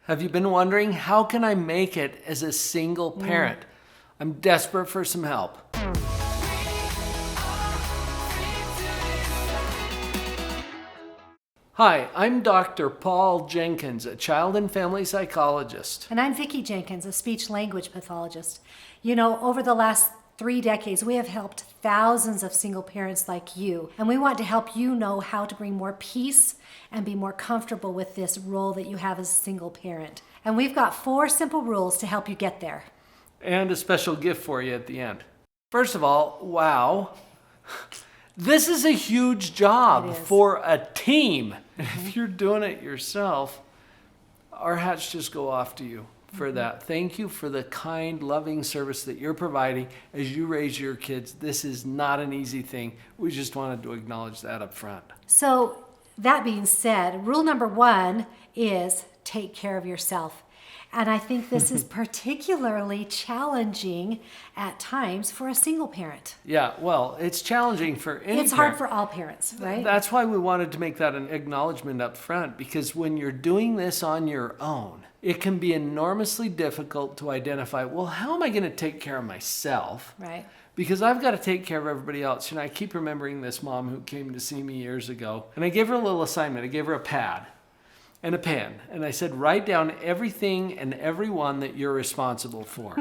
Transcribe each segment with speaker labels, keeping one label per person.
Speaker 1: Have you been wondering, how can I make it as a single parent? I'm desperate for some help. Hi, I'm Dr. Paul Jenkins, a child and family psychologist.
Speaker 2: And I'm Vicki Jenkins, a speech-language pathologist. You know, over the last 3 decades, we have helped thousands of single parents like you, and we want to help you know how to bring more peace and be more comfortable with this role that you have as a single parent. And we've got 4 simple rules to help you get there.
Speaker 1: And a special gift for you at the end. First of all, wow. This is a huge job for a team. If you're doing it yourself, our hats just go off to you for that. Thank you for the kind, loving service that you're providing as you raise your kids. This is not an easy thing. We just wanted to acknowledge that up front.
Speaker 2: So that being said, rule number 1 is take care of yourself. And I think this is particularly challenging at times for a single parent.
Speaker 1: Yeah, well, it's challenging for any
Speaker 2: It's hard for all parents, right?
Speaker 1: That's why we wanted to make that an acknowledgement up front, because when you're doing this on your own, it can be enormously difficult to identify, well, how am I going to take care of myself?
Speaker 2: Right.
Speaker 1: Because I've got to take care of everybody else. You know, I keep remembering this mom who came to see me years ago, and I gave her a little assignment. I gave her a pad and a pen, and I said, write down everything and everyone that you're responsible for.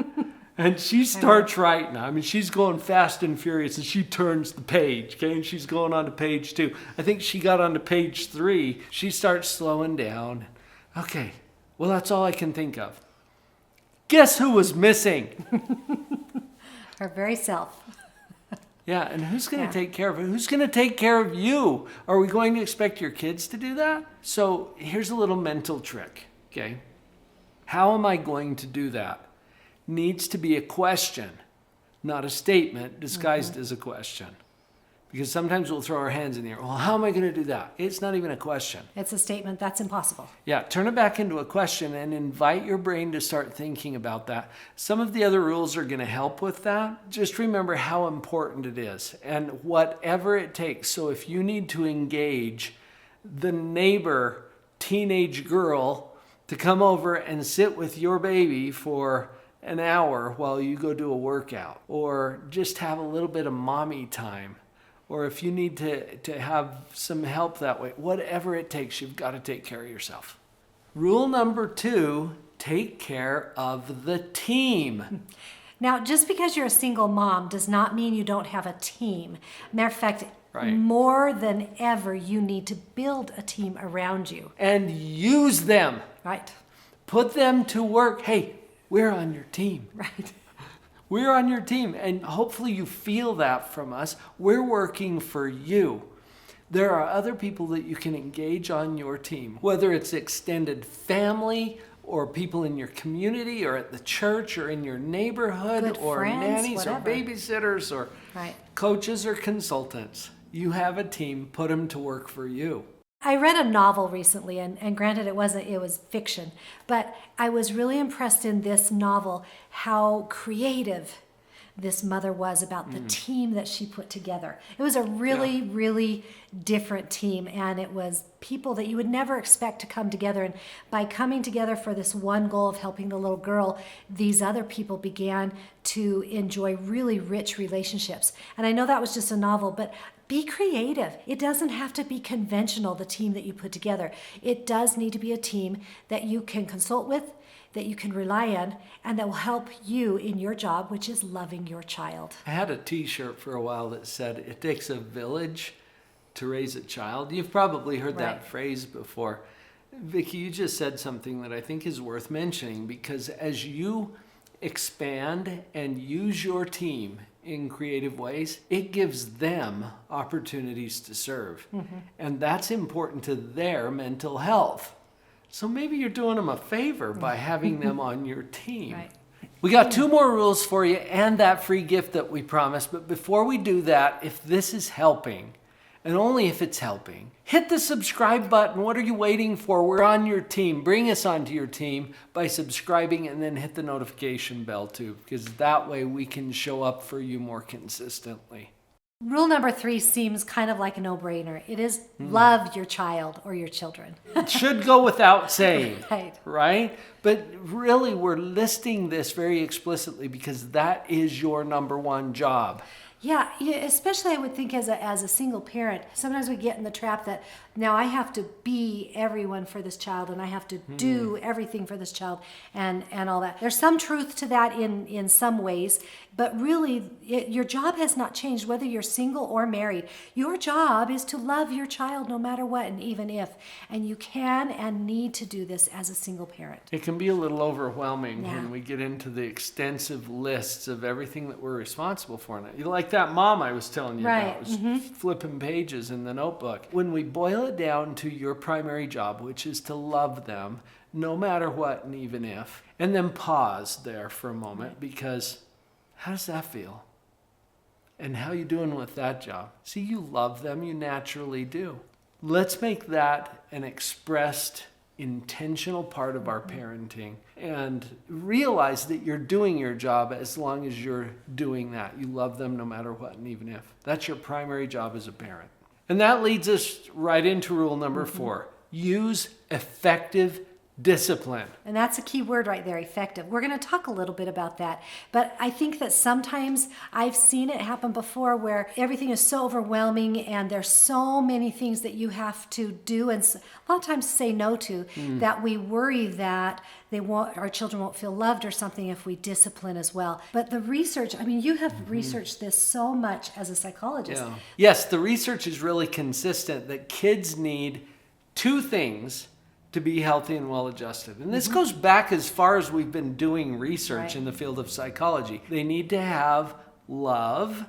Speaker 1: And she starts writing. I mean, she's going fast and furious, and she turns the page, okay? And she's going on to page 2. I think she got on to page 3. She starts slowing down. Okay, well, that's all I can think of. Guess who was missing?
Speaker 2: Her very self.
Speaker 1: Yeah, and who's going to take care of it? Who's going to take care of you? Are we going to expect your kids to do that? So here's a little mental trick, okay? How am I going to do that? Needs to be a question, not a statement disguised as a question. Because sometimes we'll throw our hands in the air. Well, how am I going to do that? It's not even a question.
Speaker 2: It's a statement. That's impossible.
Speaker 1: Yeah, turn it back into a question and invite your brain to start thinking about that. Some of the other rules are going to help with that. Just remember how important it is and whatever it takes. So if you need to engage the neighbor teenage girl to come over and sit with your baby for an hour while you go do a workout, or just have a little bit of mommy time, or if you need to have some help that way, whatever it takes, you've got to take care of yourself. Rule number 2, take care of the team.
Speaker 2: Now, just because you're a single mom does not mean you don't have a team. Matter of fact, more than ever, you need to build a team around you.
Speaker 1: And use them.
Speaker 2: Right.
Speaker 1: Put them to work. Hey, we're on your team.
Speaker 2: Right.
Speaker 1: We're on your team, and hopefully you feel that from us. We're working for you. There are other people that you can engage on your team, whether it's extended family or people in your community or at the church or in your neighborhood,
Speaker 2: good
Speaker 1: or
Speaker 2: friends,
Speaker 1: nannies
Speaker 2: whatever.
Speaker 1: or babysitters or coaches or consultants. You have a team, put them to work for you.
Speaker 2: I read a novel recently, and granted it was fiction, but I was really impressed in this novel how creative this mother was about the team that she put together. It was a really, really different team, and it was people that you would never expect to come together. And by coming together for this one goal of helping the little girl, these other people began to enjoy really rich relationships. And I know that was just a novel, but be creative. It doesn't have to be conventional, the team that you put together. It does need to be a team that you can consult with, that you can rely on, and that will help you in your job, which is loving your child.
Speaker 1: I had a t-shirt for a while that said, it takes a village to raise a child. You've probably heard that phrase before. Vicki, you just said something that I think is worth mentioning, because as you expand and use your team in creative ways, it gives them opportunities to serve. And that's important to their mental health. So maybe you're doing them a favor by having them on your team. We got 2 more rules for you and that free gift that we promised. But before we do that, if this is helping, and only if it's helping, hit the subscribe button. What are you waiting for? We're on your team. Bring us onto your team by subscribing, and then hit the notification bell too, because that way we can show up for you more consistently.
Speaker 2: Rule number 3 seems kind of like a no-brainer. It is love your child or your children.
Speaker 1: It should go without saying,
Speaker 2: Right.
Speaker 1: right? But really, we're listing this very explicitly because that is your number one job.
Speaker 2: Yeah, especially I would think as a single parent, sometimes we get in the trap that now I have to be everyone for this child and I have to do everything for this child and all that. There's some truth to that in some ways, but really your job has not changed whether you're single or married. Your job is to love your child no matter what and even if. And you can and need to do this as a single parent.
Speaker 1: It can be a little overwhelming
Speaker 2: Yeah.
Speaker 1: when we get into the extensive lists of everything that we're responsible for. You like that mom I was telling you
Speaker 2: Right.
Speaker 1: about, was flipping pages in the notebook. When we boil it down to your primary job, which is to love them no matter what and even if, and then pause there for a moment because how does that feel? And how you doing with that job? See, you love them, you naturally do. Let's make that an expressed, intentional part of our parenting and realize that you're doing your job as long as you're doing that. You love them no matter what and even if. That's your primary job as a parent. And that leads us right into rule number 4. Use effective discipline.
Speaker 2: And that's a key word right there, effective. We're going to talk a little bit about that. But I think that sometimes I've seen it happen before where everything is so overwhelming and there's so many things that you have to do and a lot of times say no to that we worry that our children won't feel loved or something if we discipline as well. But the research, I mean, you have researched this so much as a psychologist.
Speaker 1: Yeah. Yes, the research is really consistent that kids need 2 things to be healthy and well-adjusted. And this goes back as far as we've been doing research in the field of psychology. They need to have love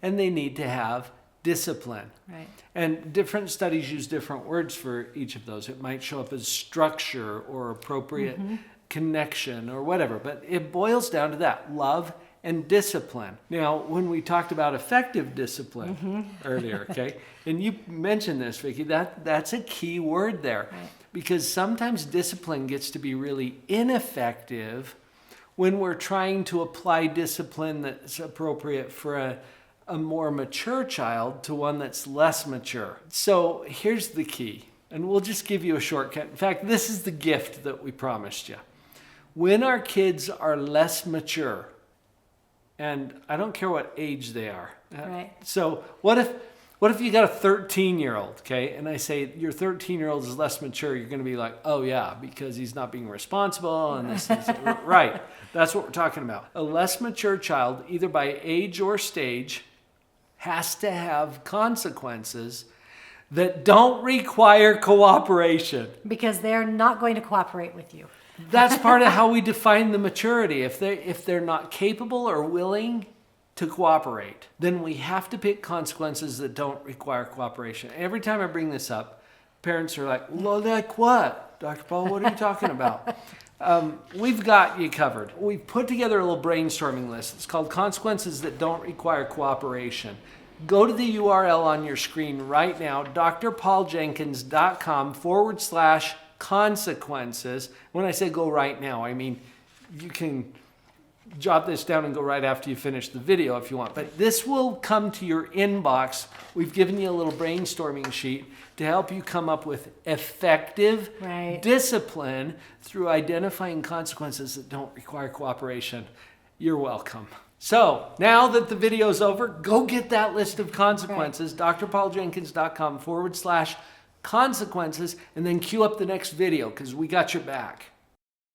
Speaker 1: and they need to have discipline.
Speaker 2: Right.
Speaker 1: And different studies use different words for each of those. It might show up as structure or appropriate connection or whatever, but it boils down to that, love and discipline. Now, when we talked about effective discipline earlier, okay, and you mentioned this, Vicki, that's a key word there.
Speaker 2: Right.
Speaker 1: Because sometimes discipline gets to be really ineffective when we're trying to apply discipline that's appropriate for a more mature child to one that's less mature. So here's the key, and we'll just give you a shortcut. In fact, this is the gift that we promised you. When our kids are less mature, and I don't care what age they are.
Speaker 2: Right.
Speaker 1: So what if you got a 13-year-old, okay? And I say your 13-year-old is less mature, you're going to be like, oh yeah, because he's not being responsible and this is right. That's what we're talking about. A less mature child, either by age or stage, has to have consequences that don't require cooperation.
Speaker 2: Because they're not going to cooperate with you.
Speaker 1: That's part of how we define the maturity. If they're not capable or willing to cooperate, then we have to pick consequences that don't require cooperation. Every time I bring this up, parents are like, well, like what? Dr. Paul, what are you talking about? We've got you covered. We've put together a little brainstorming list. It's called Consequences That Don't Require Cooperation. Go to the URL on your screen right now, drpauljenkins.com/consequences. When I say go right now, I mean you can jot this down and go right after you finish the video if you want. But this will come to your inbox. We've given you a little brainstorming sheet to help you come up with effective discipline through identifying consequences that don't require cooperation. You're welcome. So now that the video's over, go get that list of consequences, drpauljenkins.com/consequences, and then queue up the next video because we got your back.